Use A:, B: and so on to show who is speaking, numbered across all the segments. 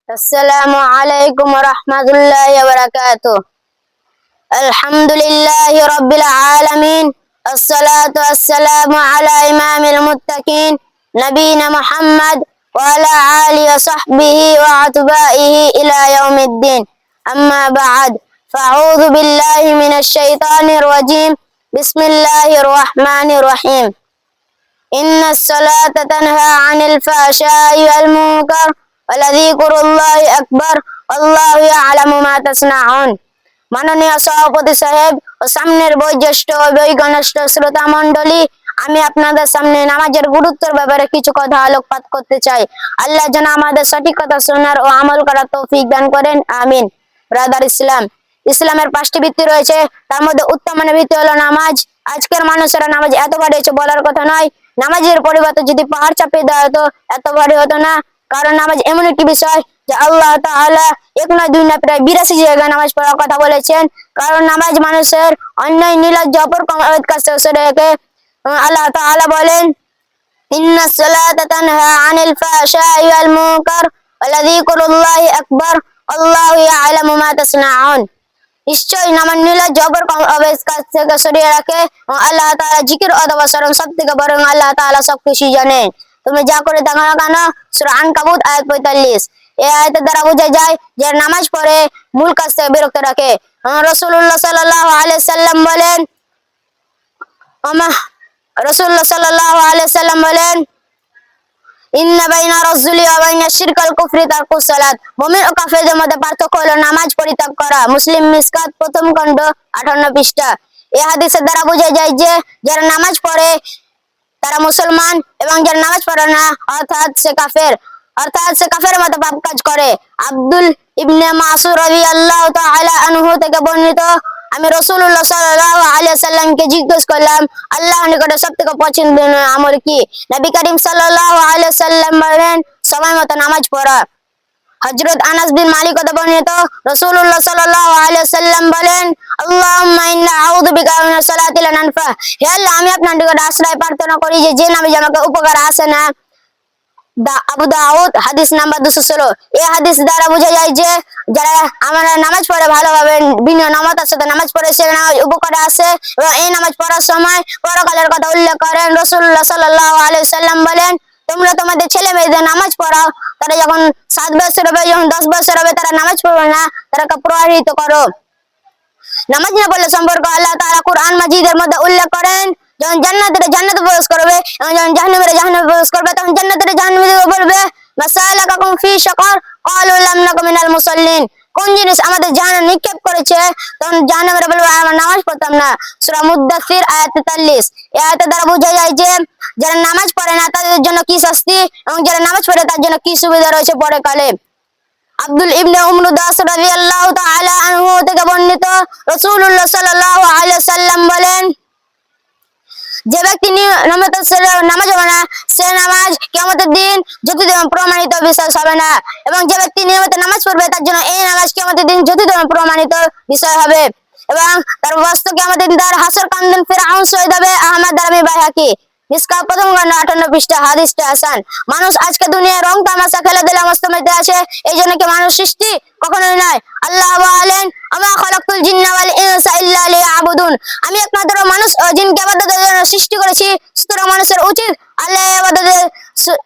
A: السلام عليكم ورحمة الله وبركاته. الحمد لله رب العالمين، الصلاة والسلام على إمام المتقين نبينا محمد وعلى آله وصحبه وأتباعه إلى يوم الدين. أما بعد، فأعوذ بالله من الشيطان الرجيم. بسم الله الرحمن الرحيم. إن الصلاة تنهى عن الفحشاء والمنكر ولذكر الله আকবার আল্লাহু ইয়ালামু মা তাসনাউন। মাননীয় সভাপতি সাহেব ও সামনের বয়োজ্যেষ্ঠ ও বয়োকনিষ্ঠ শ্রোতা মণ্ডলী, আমি আপনাদের সামনে নামাজের গুরুত্বের ব্যাপারে কিছু কথা আলোকপাত করতে চাই। আল্লাহ যেন আমাদের সঠিক কথা শোনার ও আমল করার তৌফিক দান করেন, আমিন। ব্রাদার ইসলামের 5টি ভিত্তি রয়েছে, তার মধ্যে উত্তম মানের ভিত্তি হলো নামাজ। আজকের মানুষেরা নামাজ এত বাড়িয়েছে বলার কথা নয়। নামাজের পরিবর্তে যদি পাহাড় চাপিয়ে দেওয়া হতো এত ভারী হতো না। কারণ নামাজ এমন একটি বিষয় যে আল্লাহ তাআলা এক না দুই না প্রায় 82 জায়গায় নামাজ পড়ার কথা বলেছেন। কারণ নামাজ মানুষের অন্যায় নির্লজ্জ অপরকম কাজ থেকে সরে রেখে আল্লাহ তাআলা বলেন, ইন্নাস সালাতা তানহা আনিল ফাহশাই ওয়াল মুনকার ওয়ালাযিকরুল্লাহি আকবার আল্লাহু ইয়ালামু মা তাসনাউন। নিশ্চয়ই নামাজ নির্লজ্জ অপরকম কাজ থেকে সরিয়ে রাখে এবং আল্লাহ তাআলা জিকির অথবা স্মরণ সব থেকে বড়, আল্লাহ তাআলা সবকিছু জানেন। তুমি যা করে দেখো না কেন, সূরা আনকাবুত আয়াত 45। এই আয়াতের দ্বারা বোঝা যায় যে নামাজ পড়ে মূল কাজ থেকে বিরত রাখে। রাসূলুল্লাহ সাল্লাল্লাহু আলাইহি সাল্লাম বলেন, ইন্না বাইনা রাজুলি ওয়া বাইনা শিরকাল কুফরি তারকুস সালাত। মুমিন ও কাফেরদের মধ্যে পার্থক্য হলো নামাজ পরিত্যাগ করা। মুসলিম মিসকাত প্রথম খণ্ড 58 পৃষ্ঠা। এই হাদিসের দ্বারা বোঝা যায় যে যারা নামাজ পড়ে তারা মুসলমান এবং যারা নামাজ পড়ে না অর্থাৎ সে কাফের মতো পাপ কাজ করে। আব্দুল ইবনে মাসউদ রাদিয়াল্লাহু তাআলা আনহু থেকে বর্ণিত, আমি রাসূলুল্লাহ সাল্লাল্লাহু আলাইহি সাল্লামকে জিজ্ঞেস করলাম, আল্লাহর নিকটে সবথেকে পছন্দনীয় আমল কি? নবী করিম সাল্লাল্লাহু আলাইহি সাল্লাম বলেন, সময় মতো নামাজ পড়া। হযরত আনাস বিন মালিক হতে বর্ণিত, রাসূলুল্লাহ সাল্লাল্লাহু আলাইহি সাল্লাম বলেন, আল্লাহুম্মা ইন্না আউযু বিকা মিনাস সালাতি লা নানফা। হে আল্লাহ, আমি আপনার নিকট আশ্রয় প্রার্থনা করি যে নামাজ আমাকে উপকার আসে না। আবু দাউদ হাদিস নাম্বার 216। এই হাদিস দ্বারা বোঝা যায় যে যারা আমরা নামাজ পড়ে ভালোভাবে বিনম্রতার সাথে নামাজ পড়ে সে নামাজ উপকারে আসে এবং এই নামাজ পড়ার সময় পরকালের কথা উল্লেখ করেন। রাসূলুল্লাহ সাল্লাল্লাহু আলাইহি সাল্লাম বলেন, তোমরা তোমাদের ছেলে মেয়েদের নামাজ পড়াও, তারা যখন 7 বছর হবে, যখন 10 বছর হবে তারা নামাজ পড়বে না, তারাকে প্রভাবিত করো। নামাজ না পড়লে সম্পর্কে আল্লাহ তাআলা কুরআন মাজিদের মধ্যে উল্লেখ করেন, যখন জান্নাতীরা জান্নাতে প্রবেশ করবে এবং যখন জাহান্নামীরা জাহান্নামে প্রবেশ করবে তখন জান্নাতীরা জাহান্নামীদেরকে বলবে, মাসালাকাকুম ফি সাকার ক্বালু লাম নাকু মিনাল মুসাল্লিন। কোন জিনিস আমাদের জাহান্নামে নিক্ষেপ করেছে? তখন জাহান্নামীরা বলবে, আমরা নামাজ পড়তাম না। সূরা মুদ্দাসসির আয়াত 43। এই আয়াতের দ্বারা বোঝা যায় যে যারা নামাজ পড়ে না তাদের জন্য কি শাস্তি এবং যারা নামাজ পড়ে তার জন্য কি সুবিধা রয়েছে পরকালে। আব্দুল ইবনে উমর দাস রাদিয়াল্লাহু তাআলা আনহু থেকে বর্ণিত, রাসূলুল্লাহ সাল্লাল্লাহু আলাইহি সাল্লাম বলেন, যে ব্যক্তি নামাজ পড়ে না সে নামাজ কিয়ামতের দিন যথাযথ প্রমাণিত বিষয় হবে না, এবং যে ব্যক্তি নিয়মিত নামাজ পড়বে তার জন্য এই নামাজ কিয়ামতের দিন যথাযথ প্রমাণিত বিষয় হবে এবং তার বস্তু কিয়ামতের দিন তার হাসর কান্দন ফিরআউন শহীদ হবে। আহমদ দারমি বাইহাকি মিসকাত প্রথম খণ্ড 58 পৃষ্ঠা। হাদিসটা হাসান। মানুষ আজকে দুনিয়ায় রং তামাশা খেলাধুলা মস্তমেতে আছে, এই জন্য কি মানুষ সৃষ্টি? কখনোই নয়। আল্লাহ বলেন, আমা খালাকতুল জিন্না ওয়াল ইনসা ইল্লা লিয়াবুদুন। আমি একমাত্র মানুষ ও জিনকে ইবাদতের জন্য সৃষ্টি করেছি, সুতরাং মানুষের উচিত আল্লাহর ইবাদতের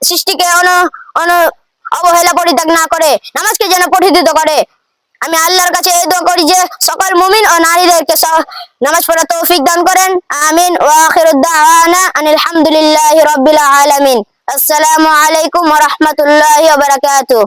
A: সৃষ্টিকে অবহেলা পরিত্যাগ না করে নামাজকে যেন প্রতিষ্ঠিত করে। আমি আল্লাহর কাছে এই দোয়া করি যে সকল মুমিন ও নারীদেরকে নামাজ পড়ার তৌফিক দান করেন, আমিন। ওয়া আখিরুদ দাওয়ানা আনিল হামদুলিল্লাহি রাব্বিল আলামিন। আসসালামু আলাইকুম ওয়া রাহমাতুল্লাহি ওয়া বারাকাতুহু।